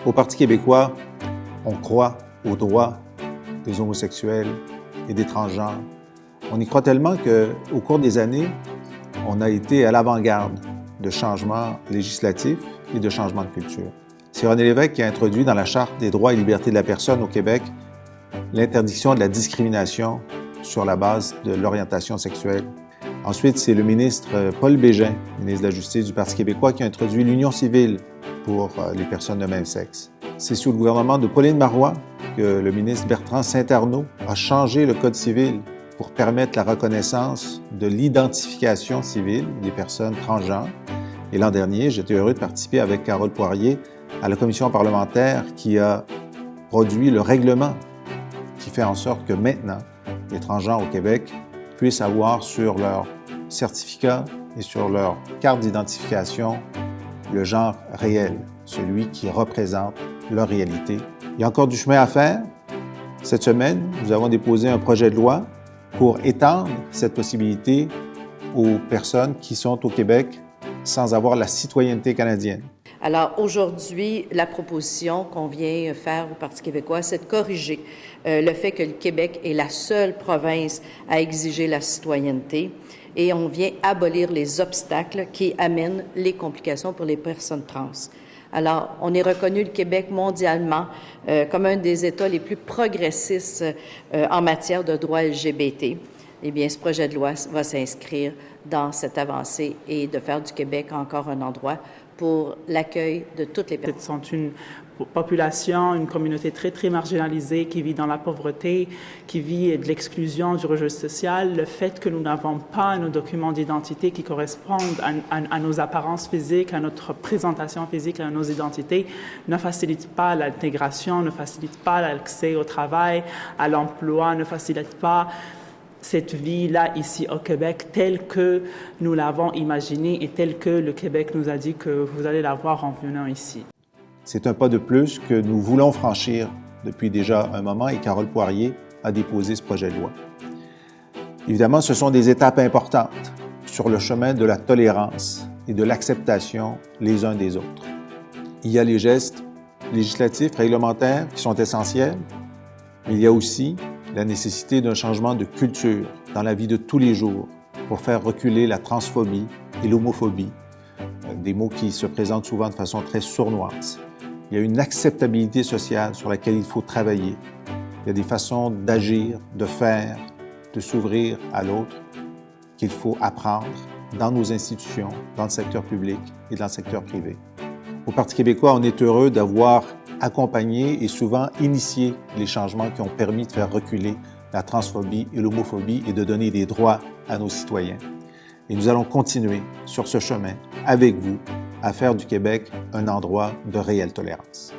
Au Parti québécois, on croit aux droits des homosexuels et des transgenres. On y croit tellement qu'au cours des années, on a été à l'avant-garde de changements législatifs et de changements de culture. C'est René Lévesque qui a introduit dans la Charte des droits et libertés de la personne au Québec l'interdiction de la discrimination sur la base de l'orientation sexuelle. Ensuite, c'est le ministre Paul Bégin, ministre de la Justice du Parti québécois, qui a introduit l'union civile pour les personnes de même sexe. C'est sous le gouvernement de Pauline Marois que le ministre Bertrand Saint-Arnaud a changé le Code civil pour permettre la reconnaissance de l'identification civile des personnes transgenres. Et l'an dernier, j'étais heureux de participer avec Carole Poirier à la commission parlementaire qui a produit le règlement qui fait en sorte que maintenant, les transgenres au Québec puissent avoir sur leur certificat et sur leur carte d'identification le genre réel, celui qui représente leur réalité. Il y a encore du chemin à faire. Cette semaine, nous avons déposé un projet de loi pour étendre cette possibilité aux personnes qui sont au Québec sans avoir la citoyenneté canadienne. Alors aujourd'hui, la proposition qu'on vient faire au Parti québécois, c'est de corriger le fait que le Québec est la seule province à exiger la citoyenneté et on vient abolir les obstacles qui amènent les complications pour les personnes trans. Alors, on est reconnu le Québec mondialement comme un des États les plus progressistes en matière de droits LGBT. Eh bien, ce projet de loi va s'inscrire dans cette avancée et de faire du Québec encore un endroit pour l'accueil de toutes les personnes. Ce sont une population, une communauté très, très marginalisée qui vit dans la pauvreté, qui vit de l'exclusion du registre social. Le fait que nous n'avons pas nos documents d'identité qui correspondent à nos apparences physiques, à notre présentation physique, à nos identités, ne facilite pas l'intégration, ne facilite pas l'accès au travail, à l'emploi, ne facilite pas cette vie-là ici au Québec telle que nous l'avons imaginée et telle que le Québec nous a dit que vous allez la voir en venant ici. C'est un pas de plus que nous voulons franchir depuis déjà un moment et Carole Poirier a déposé ce projet de loi. Évidemment, ce sont des étapes importantes sur le chemin de la tolérance et de l'acceptation les uns des autres. Il y a les gestes législatifs, réglementaires qui sont essentiels, mais il y a aussi la nécessité d'un changement de culture dans la vie de tous les jours pour faire reculer la transphobie et l'homophobie, des mots qui se présentent souvent de façon très sournoise. Il y a une acceptabilité sociale sur laquelle il faut travailler. Il y a des façons d'agir, de faire, de s'ouvrir à l'autre qu'il faut apprendre dans nos institutions, dans le secteur public et dans le secteur privé. Au Parti québécois, on est heureux d'avoir accompagné et souvent initié les changements qui ont permis de faire reculer la transphobie et l'homophobie et de donner des droits à nos citoyens. Et nous allons continuer sur ce chemin avec vous à faire du Québec un endroit de réelle tolérance.